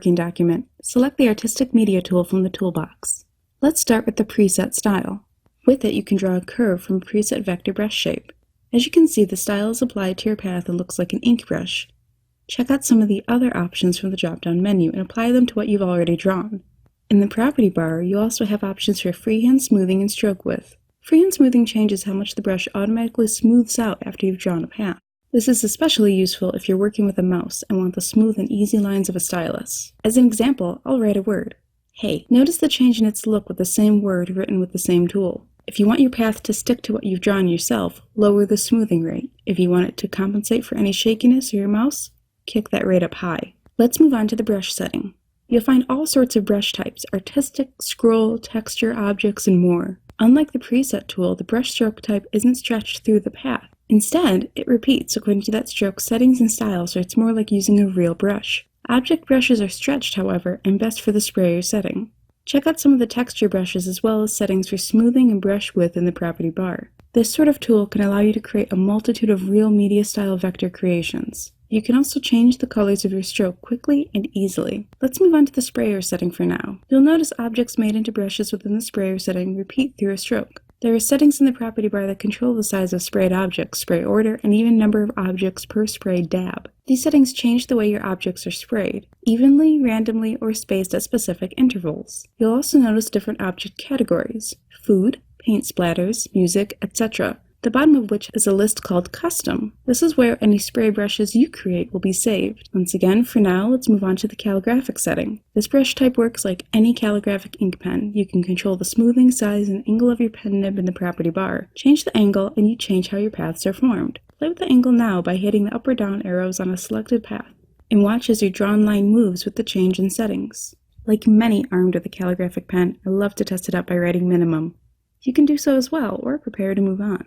working document, select the Artistic Media tool from the toolbox. Let's start with the preset style. With it, you can draw a curve from a preset vector brush shape. As you can see, the style is applied to your path and looks like an ink brush. Check out some of the other options from the drop-down menu and apply them to what you've already drawn. In the property bar, you also have options for freehand smoothing and stroke width. Freehand smoothing changes how much the brush automatically smooths out after you've drawn a path. This is especially useful if you're working with a mouse and want the smooth and easy lines of a stylus. As an example, I'll write a word. Hey, notice the change in its look with the same word written with the same tool. If you want your path to stick to what you've drawn yourself, lower the smoothing rate. If you want it to compensate for any shakiness of your mouse, kick that rate up high. Let's move on to the brush setting. You'll find all sorts of brush types: artistic, scroll, texture, objects, and more. Unlike the preset tool, the brush stroke type isn't stretched through the path. Instead, it repeats according to that stroke's settings and style, so it's more like using a real brush. Object brushes are stretched, however, and best for the sprayer setting. Check out some of the texture brushes as well as settings for smoothing and brush width in the property bar. This sort of tool can allow you to create a multitude of real media style vector creations. You can also change the colors of your stroke quickly and easily. Let's move on to the sprayer setting for now. You'll notice objects made into brushes within the sprayer setting repeat through a stroke. There are settings in the property bar that control the size of sprayed objects, spray order, and even number of objects per sprayed dab. These settings change the way your objects are sprayed, evenly, randomly, or spaced at specific intervals. You'll also notice different object categories: food, paint splatters, music, etc., the bottom of which is a list called Custom. This is where any spray brushes you create will be saved. Once again, for now, let's move on to the calligraphic setting. This brush type works like any calligraphic ink pen. You can control the smoothing, size, and angle of your pen nib in the property bar. Change the angle and you change how your paths are formed. Play with the angle now by hitting the up or down arrows on a selected path, and watch as your drawn line moves with the change in settings. Like many armed with a calligraphic pen, I love to test it out by writing minimum. You can do so as well, or prepare to move on.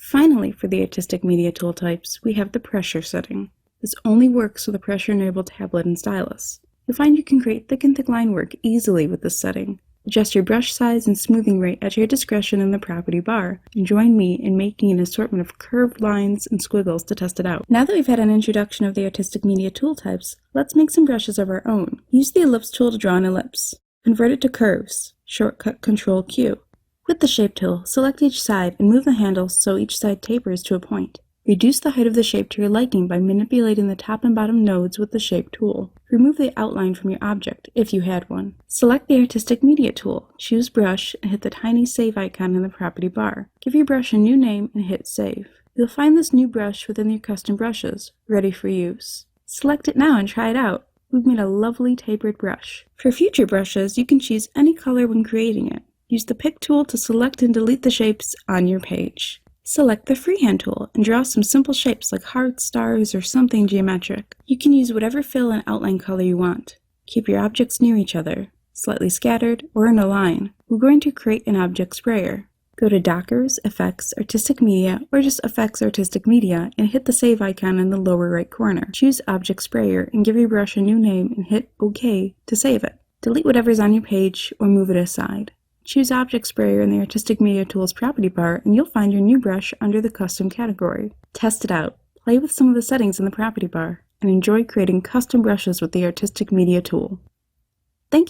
Finally, for the Artistic Media tool types, we have the pressure setting. This only works with a pressure-enabled tablet and stylus. You'll find you can create thick and thick line work easily with this setting. Adjust your brush size and smoothing rate at your discretion in the property bar, and join me in making an assortment of curved lines and squiggles to test it out. Now that we've had an introduction of the Artistic Media tool types, let's make some brushes of our own. Use the ellipse tool to draw an ellipse. Convert it to curves. Shortcut Ctrl-Q. With the Shape tool, select each side and move the handle so each side tapers to a point. Reduce the height of the shape to your liking by manipulating the top and bottom nodes with the Shape tool. Remove the outline from your object, if you had one. Select the Artistic Media tool, choose Brush, and hit the tiny Save icon in the property bar. Give your brush a new name and hit Save. You'll find this new brush within your custom brushes, ready for use. Select it now and try it out. We've made a lovely tapered brush. For future brushes, you can choose any color when creating it. Use the Pick tool to select and delete the shapes on your page. Select the Freehand tool and draw some simple shapes like hearts, stars, or something geometric. You can use whatever fill and outline color you want. Keep your objects near each other, slightly scattered, or in a line. We're going to create an object sprayer. Go to Dockers, Effects, Artistic Media, or just Effects Artistic Media and hit the Save icon in the lower right corner. Choose Object Sprayer and give your brush a new name and hit OK to save it. Delete whatever's on your page or move it aside. Choose Object Sprayer in the Artistic Media Tools property bar and you'll find your new brush under the Custom category. Test it out, play with some of the settings in the property bar, and enjoy creating custom brushes with the Artistic Media tool. Thank you